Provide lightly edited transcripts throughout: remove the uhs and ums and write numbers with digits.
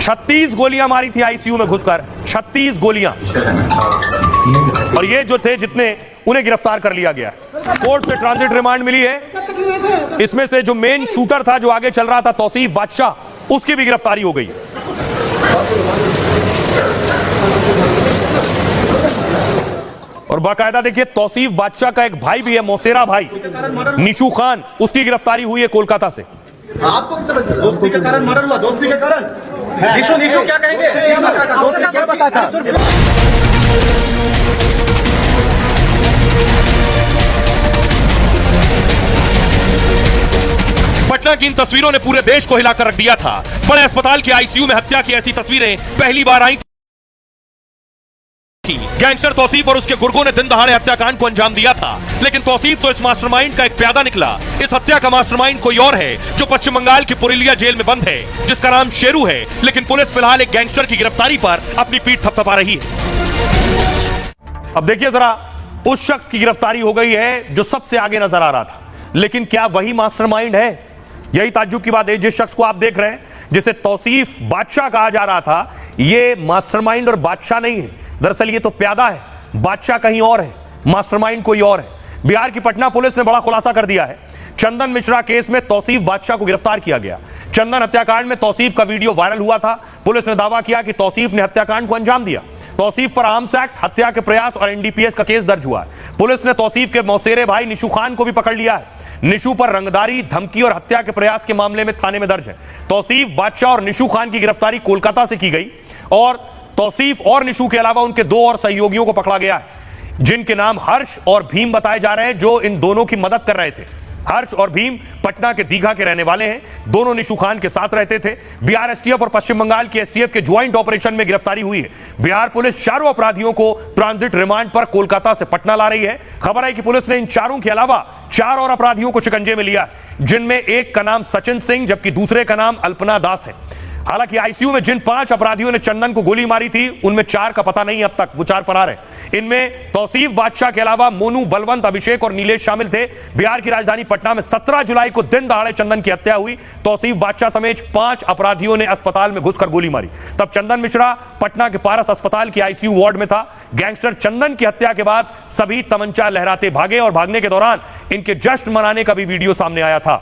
36 गोलियां मारी थी आईसीयू में घुसकर, 36 गोलियां। और ये जो थे जितने, उन्हें गिरफ्तार कर लिया गया। कोर्ट से ट्रांजिट रिमांड मिली है। इसमें से जो मेन शूटर था, जो आगे चल रहा था, तौसीफ बादशाह, उसकी भी गिरफ्तारी हो गई। और बाकायदा देखिए, तौसीफ बादशाह का एक भाई भी है, मौसेरा भाई निशू खान, उसकी गिरफ्तारी हुई है कोलकाता से। आपको दोस्ती के कारण मर्डर हुआ, दोस्ती के कारण। निशू क्या कहेंगे? दोस्ती क्या बताता? पटना की इन तस्वीरों ने पूरे देश को हिलाकर रख दिया था। बड़े अस्पताल के आईसीयू में हत्या की ऐसी तस्वीरें पहली बार आई थी। गैंगस्टर तौसीफ और उसके गुर्गों ने दिन दहाड़े हत्याकांड को अंजाम दिया था, लेकिन तौसीफ तो इस मास्टरमाइंड का एक प्यादा निकला। इस हत्या का मास्टरमाइंड कोई और है, जो पश्चिम बंगाल की पुरुलिया जेल में बंद है, जिसका नाम शेरू है। लेकिन पुलिस फिलहाल एक गैंगस्टर की गिरफ्तारी पर अपनी पीठ थपथपा रही है। अब देखिए जरा, उस शख्स की गिरफ्तारी हो गई है जो सबसे आगे नजर आ रहा था, लेकिन क्या वही मास्टरमाइंड है? यही ताज्जुब की बात है। जिस शख्स को आप देख रहे हैं, जिसे तौसीफ बादशाह कहा जा रहा था, ये मास्टरमाइंड और बादशाह नहीं है। दरअसल ये तो प्यादा है, बादशाह कहीं और है, मास्टरमाइंड कोई और है। बिहार की पटना पुलिस ने बड़ा खुलासा कर दिया है। चंदन मिश्रा केस में तौसीफ बादशाह को गिरफ्तार किया गया। चंदन हत्याकांड में तौसीफ का वीडियो वायरल हुआ था। पुलिस ने दावा किया कि तौसीफ ने हत्याकांड को अंजाम दिया। तौसीफ पर आर्म्स एक्ट, हत्या के प्रयास और एनडीपीएस का केस दर्ज हुआ है। पुलिस ने तौसीफ के मौसेरे भाई निशू खान को भी पकड़ लिया है। निशू पर रंगदारी, धमकी और हत्या के प्रयास के मामले में थाने में दर्ज है। तौसीफ बादशाह और निशू खान की गिरफ्तारी कोलकाता से की गई और तौसीफ और निशू के अलावा उनके 2 और सहयोगियों को पकड़ा गया है, जिनके नाम हर्ष और भीम बताए जा रहे हैं, जो इन दोनों की मदद कर रहे थे। हर्ष और भीम पटना के दीघा के रहने वाले हैं। दोनों निशू खान के साथ रहते थे। बिहार एसटीएफ और पश्चिम बंगाल की एसटीएफ के ज्वाइंट ऑपरेशन में गिरफ्तारी हुई है। बिहार पुलिस चारों अपराधियों को ट्रांजिट रिमांड पर कोलकाता से पटना ला रही है। खबर है कि पुलिस ने इन चारों के अलावा 4 और अपराधियों को शिकंजे में लिया, जिनमें एक का नाम सचिन सिंह जबकि दूसरे का नाम अल्पना दास है। हालांकि आईसीयू में जिन 5 अपराधियों ने चंदन को गोली मारी थी, उनमें 4 का पता नहीं अब तक, वो 4 फरार है। इनमें तौसीफ बादशाह के अलावा मोनू, बलवंत, अभिषेक और नीलेश शामिल थे। बिहार की राजधानी पटना में 17 जुलाई को दिन दहाड़े चंदन की हत्या हुई। तौसीफ बादशाह समेत 5 अपराधियों ने अस्पताल में घुसकर गोली मारी। तब चंदन मिश्रा पटना के पारस अस्पताल के आईसीयू वार्ड में था। गैंगस्टर चंदन की हत्या के बाद सभी तमंचा लहराते भागे और भागने के दौरान इनके जश्न मनाने का भी वीडियो सामने आया था।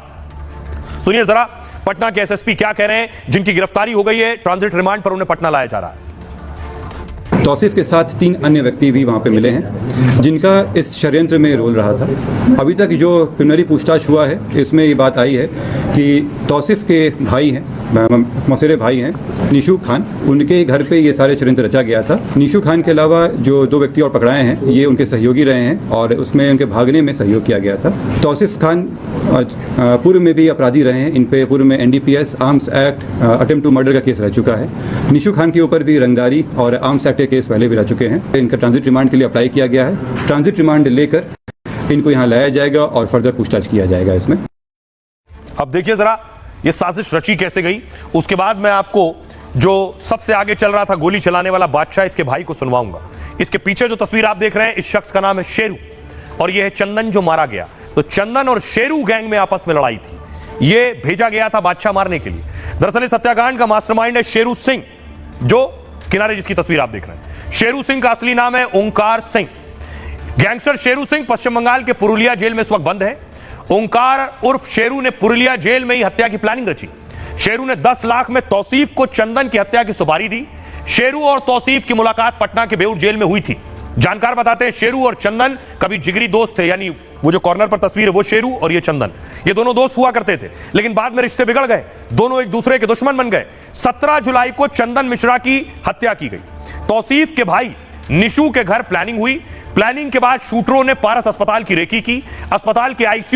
सुनिए जरा, पटना के एसएसपी क्या कह रहे हैं, जिनकी गिरफ्तारी हो गई है, ट्रांजिट रिमांड पर उन्हें पटना लाया जा रहा है। तौसीफ के साथ 3 अन्य व्यक्ति भी वहाँ पे मिले हैं, जिनका इस षड्यंत्र में रोल रहा था। अभी तक जो प्रिलिमिनरी पूछताछ हुआ है, इसमें ये बात आई है कि तौसीफ के भाई हैं, मौसेरे भाई हैं निशू खान, उनके घर पे ये सारे षड्यंत्र रचा गया था। निशू खान के अलावा जो 2 व्यक्ति और पकड़ाए हैं, ये उनके सहयोगी रहे हैं और उसमें उनके भागने में सहयोग किया गया था। तौसीफ खान पूर्व में भी अपराधी रहे हैं। इन पे पूर्व में NDPS, arms act, attempt to murder का केस रह चुका है। निशू खान के ऊपर भी रंगदारी और आर्म्स एक्ट के केस पहले भी रह चुके हैं। इनका ट्रांजिट रिमांड के लिए अप्लाई किया गया है। ट्रांजिट रिमांड लेकर इनको यहाँ लाया जाएगा और फर्दर पूछताछ किया जाएगा इसमें। अब देखिए जरा, ये साजिश रची कैसे गई। उसके बाद मैं आपको जो सबसे आगे चल रहा था, गोली चलाने वाला बादशाह, इसके भाई को सुनवाऊंगा। इसके पीछे जो तस्वीर आप देख रहे हैं, इस शख्स का नाम है शेरू और यह है चंदन जो मारा गया। तो चंदन और शेरू गैंग में आपस में लड़ाई थी। यह भेजा गया था बादशाह मारने के लिए। दरअसल इस हत्याकांड का मास्टरमाइंड है शेरू सिंह, जो किनारे जिसकी तस्वीर आप देख रहे हैं। शेरू सिंह का असली नाम है ओंकार सिंह। गैंगस्टर शेरू सिंह पश्चिम बंगाल के पुरुलिया जेल में इस वक्त बंद है। ओंकार उर्फ शेरू ने पुरुलिया जेल में ही हत्या की प्लानिंग रची। शेरू ने 10 लाख में तौसीफ को चंदन की हत्या की सुपारी दी। शेरू और तौसीफ की मुलाकात पटना के बेऊर जेल में हुई थी। जानकार बताते हैं शेरू और चंदन कभी जिगरी दोस्त थे, यानी वो जो कॉर्नर पर तस्वीर है वो शेरू और ये चंदन, ये दोनों दोस्त हुआ करते थे, लेकिन बाद में रिश्ते बिगड़ गए, दोनों एक दूसरे के दुश्मन बन गए। 17 जुलाई को चंदन मिश्रा की हत्या की गई। तौसीफ के भाई निशू के घर प्लानिंग हुई। प्लानिंग के बाद शूटरों ने पारस अस्पताल की रेकी की। अस्पताल के आईसीयू